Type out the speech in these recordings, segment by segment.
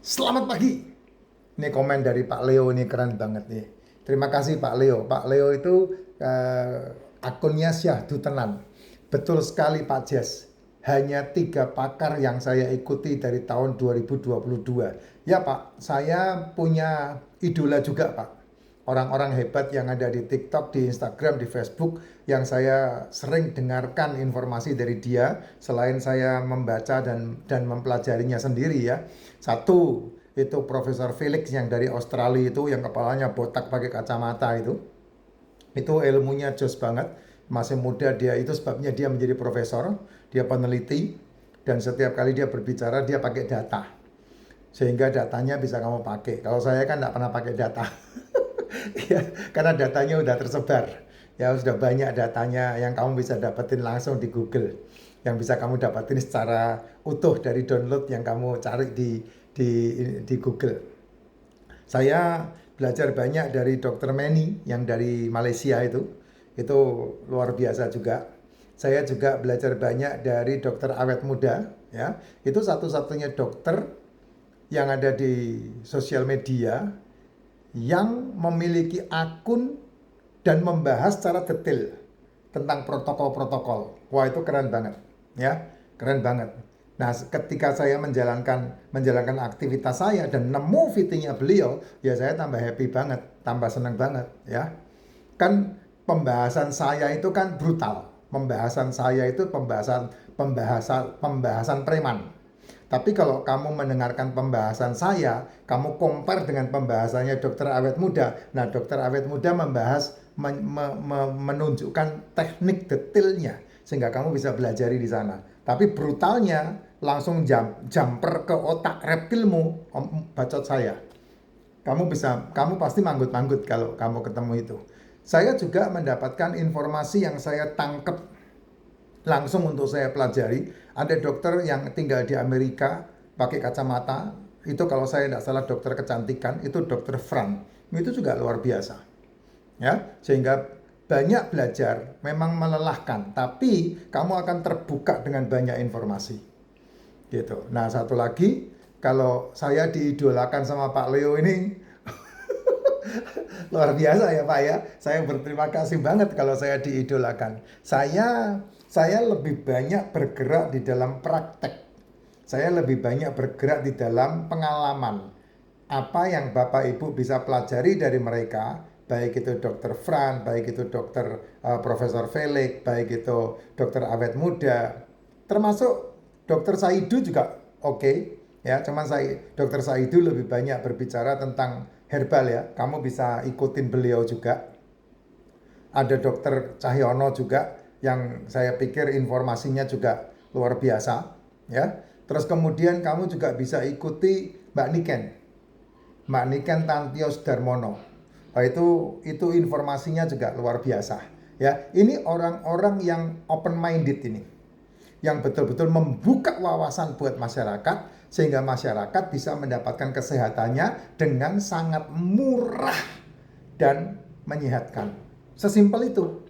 Selamat pagi. Ini komen dari Pak Leo, ini keren banget nih. Terima kasih Pak Leo. Pak Leo itu akunnya syahdu tenan. Betul sekali Pak Jes. Hanya 3 pakar yang saya ikuti dari tahun 2022. Ya Pak, saya punya idola juga Pak. Orang-orang hebat yang ada di TikTok, di Instagram, di Facebook yang saya sering dengarkan informasi dari dia selain saya membaca dan mempelajarinya sendiri ya. Satu, itu Profesor Felix yang dari Australia itu yang kepalanya botak pakai kacamata itu ilmunya jos banget, masih muda dia, itu sebabnya dia menjadi profesor, dia peneliti, dan setiap kali dia berbicara dia pakai data sehingga datanya bisa kamu pakai. Kalau saya kan tidak pernah pakai data ya, karena datanya udah tersebar ya, sudah banyak datanya yang kamu bisa dapetin langsung di Google, yang bisa kamu dapetin secara utuh dari download yang kamu cari di di Google. Saya belajar banyak dari Dokter Manny yang dari Malaysia itu luar biasa juga. Saya juga belajar banyak dari dokter awet muda, ya. Itu satu-satunya dokter yang ada di sosial media yang memiliki akun dan membahas secara detail tentang protokol-protokol. Wah, itu keren banget, ya, keren banget. Nah, ketika saya menjalankan aktivitas saya dan nemu fittingnya beliau, ya saya tambah happy banget, tambah senang banget, ya. Kan pembahasan saya itu kan brutal. Pembahasan saya itu pembahasan preman. Tapi kalau kamu mendengarkan pembahasan saya, kamu compare dengan pembahasannya dokter awet muda. Nah, dokter awet muda membahas menunjukkan teknik detailnya sehingga kamu bisa belajari di sana. Tapi brutalnya langsung jumper ke otak reptilmu, bacot saya. Kamu pasti manggut-manggut kalau kamu ketemu itu. Saya juga mendapatkan informasi yang saya tangkap langsung untuk saya pelajari. Ada dokter yang tinggal di Amerika pakai kacamata. Itu kalau saya tidak salah dokter kecantikan, itu dokter Fran. Itu juga luar biasa. Ya, sehingga banyak belajar memang melelahkan, tapi kamu akan terbuka dengan banyak informasi. Gitu. Nah, satu lagi, kalau saya diidolakan sama Pak Leo ini, luar biasa ya Pak ya. Saya berterima kasih banget kalau saya diidolakan. Saya lebih banyak bergerak di dalam praktek. Saya lebih banyak bergerak di dalam pengalaman. Apa yang Bapak Ibu bisa pelajari dari mereka, baik itu Dokter Fran, baik itu Dokter Profesor Felix, baik itu Dokter Awet Muda, termasuk Dokter Saidu juga oke. Ya, cuman Dokter Saidu lebih banyak berbicara tentang herbal ya. Kamu bisa ikutin beliau juga. Ada Dokter Cahyono juga yang saya pikir informasinya juga luar biasa ya. Terus kemudian kamu juga bisa ikuti Mbak Niken Tantios Darmono. Nah, itu informasinya juga luar biasa ya. Ini orang-orang yang open minded ini, yang betul-betul membuka wawasan buat masyarakat sehingga masyarakat bisa mendapatkan kesehatannya dengan sangat murah dan menyehatkan. Sesimpel itu.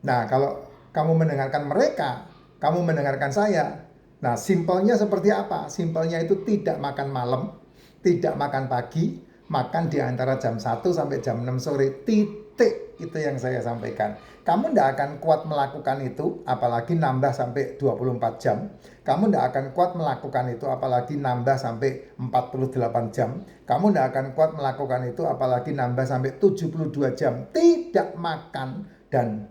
Nah, kalau kamu mendengarkan mereka, kamu mendengarkan saya. Nah, simpelnya seperti apa? Simpelnya itu tidak makan malam, tidak makan pagi, makan di antara jam 1 sampai jam 6 sore. Titik, itu yang saya sampaikan. Kamu tidak akan kuat melakukan itu, apalagi nambah sampai 24 jam. Kamu tidak akan kuat melakukan itu, apalagi nambah sampai 48 jam. Kamu tidak akan kuat melakukan itu, apalagi nambah sampai 72 jam. Tidak makan dan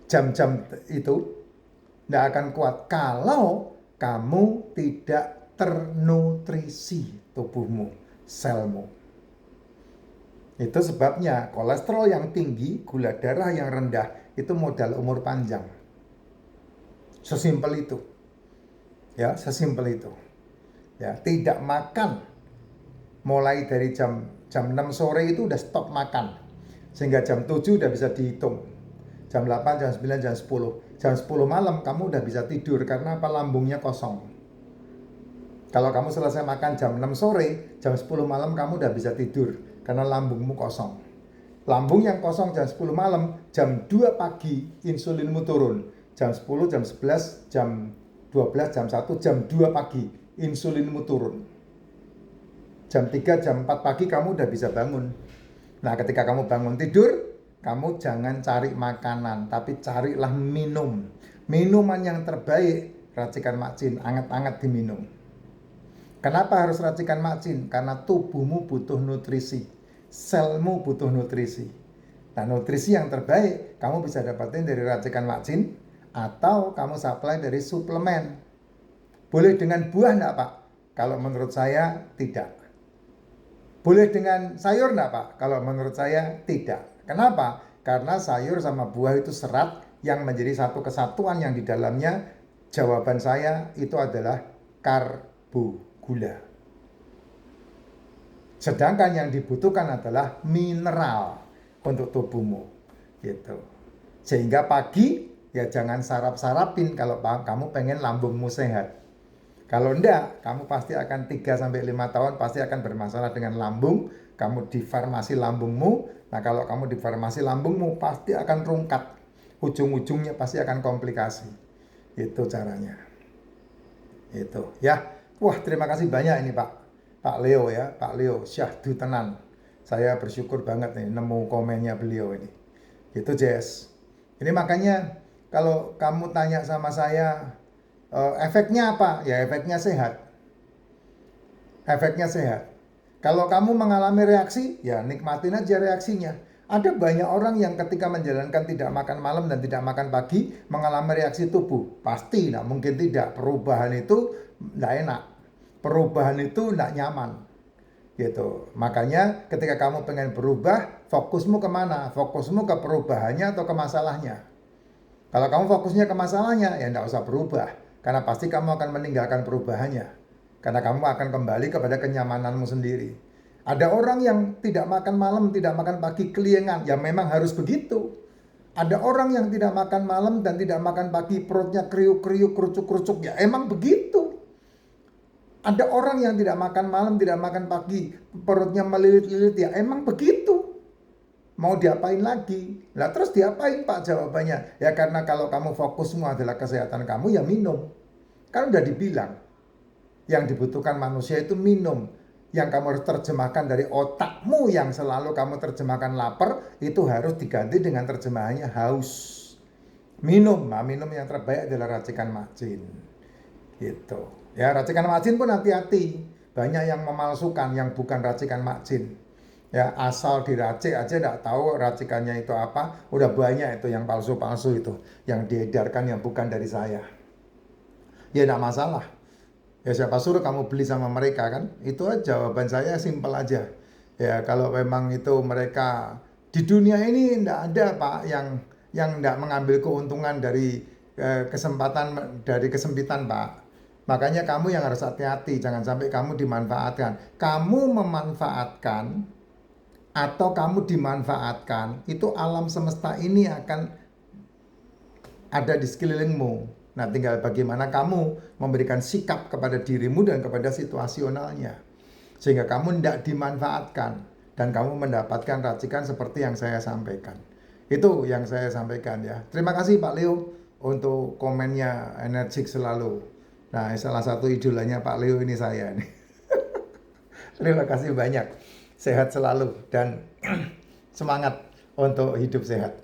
jam-jam itu tidak akan kuat kalau kamu tidak ternutrisi tubuhmu, selmu. Itu sebabnya kolesterol yang tinggi, gula darah yang rendah, itu modal umur panjang. Sesimpel itu. Ya, sesimpel itu. Ya, tidak makan mulai dari jam 6 sore itu udah stop makan. Sehingga jam 7 udah bisa dihitung. Jam 8, jam 9, jam 10. Jam 10 malam kamu udah bisa tidur karena apa? Lambungnya kosong. Kalau kamu selesai makan jam 6 sore, jam 10 malam kamu udah bisa tidur karena lambungmu kosong. Lambung yang kosong jam 10 malam, jam 2 pagi insulinmu turun. Jam 10, jam 11, jam 12, jam 1, jam 2 pagi insulinmu turun. Jam 3, jam 4 pagi kamu udah bisa bangun. Nah, ketika kamu bangun tidur, kamu jangan cari makanan, tapi carilah minum. Minuman yang terbaik, racikan macin, anget-anget diminum. Kenapa harus racikan macin? Karena tubuhmu butuh nutrisi, selmu butuh nutrisi. Nah, nutrisi yang terbaik kamu bisa dapatin dari racikan macin atau kamu supply dari suplemen. Boleh dengan buah enggak, Pak? Kalau menurut saya tidak. Boleh dengan sayur enggak, Pak? Kalau menurut saya tidak. Kenapa? Karena sayur sama buah itu serat yang menjadi satu kesatuan yang di dalamnya jawaban saya itu adalah karbo, gula. Sedangkan yang dibutuhkan adalah mineral untuk tubuhmu. Gitu. Sehingga pagi ya jangan sarap-sarapin kalau kamu pengen lambungmu sehat. Kalau enggak, kamu pasti akan 3-5 tahun pasti akan bermasalah dengan lambung. Kamu di farmasi lambungmu. Nah, kalau kamu di farmasi lambungmu pasti akan rungkat. Ujung-ujungnya pasti akan komplikasi. Itu caranya. Itu ya. Wah, terima kasih banyak ini Pak Leo ya. Pak Leo, syahdu tenan. Saya bersyukur banget nih nemu komennya beliau ini. Gitu, Jess. Ini makanya kalau kamu tanya sama saya, efeknya apa? Ya efeknya sehat. Efeknya sehat. Kalau kamu mengalami reaksi, ya nikmatin aja reaksinya. Ada banyak orang yang ketika menjalankan tidak makan malam dan tidak makan pagi mengalami reaksi tubuh. Pasti, nah mungkin tidak. Perubahan itu tidak enak. Perubahan itu tidak nyaman. Gitu. Makanya ketika kamu pengen berubah, fokusmu kemana? Fokusmu ke perubahannya atau ke masalahnya? Kalau kamu fokusnya ke masalahnya, ya tidak usah berubah. Karena pasti kamu akan meninggalkan perubahannya. Karena kamu akan kembali kepada kenyamananmu sendiri. Ada orang yang tidak makan malam, tidak makan pagi, keliengan. Ya memang harus begitu. Ada orang yang tidak makan malam dan tidak makan pagi, perutnya kriuk-kriuk, kerucuk-kerucuk. Ya emang begitu. Ada orang yang tidak makan malam, tidak makan pagi, perutnya melilit-lilit. Ya emang begitu. Mau diapain lagi? Lah terus diapain Pak jawabannya? Ya karena kalau kamu fokusmu adalah kesehatan kamu, ya minum. Kan udah dibilang. Yang dibutuhkan manusia itu minum. Yang kamu harus terjemahkan dari otakmu yang selalu kamu terjemahkan lapar, itu harus diganti dengan terjemahannya haus. Minum. Nah, minum yang terbaik adalah racikan macin. Gitu. Ya, racikan macin pun hati-hati. Banyak yang memalsukan yang bukan racikan macin. Ya, asal diracik aja tidak tahu racikannya itu apa. Udah banyak itu yang palsu-palsu itu, yang diedarkan yang bukan dari saya. Ya tidak masalah. Ya siapa suruh kamu beli sama mereka kan? Itu aja jawaban saya, simpel aja. Ya kalau memang itu mereka di dunia ini tidak ada Pak yang tidak mengambil keuntungan dari kesempatan, dari kesempitan Pak. Makanya kamu yang harus hati-hati, jangan sampai kamu dimanfaatkan. Kamu memanfaatkan atau kamu dimanfaatkan, itu alam semesta ini akan ada di sekelilingmu. Nah, tinggal bagaimana kamu memberikan sikap kepada dirimu dan kepada situasionalnya. Sehingga kamu tidak dimanfaatkan dan kamu mendapatkan racikan seperti yang saya sampaikan. Itu yang saya sampaikan ya. Terima kasih Pak Leo untuk komennya energik selalu. Nah, salah satu idolanya Pak Leo ini saya nih. Terima kasih banyak. Sehat selalu dan semangat untuk hidup sehat.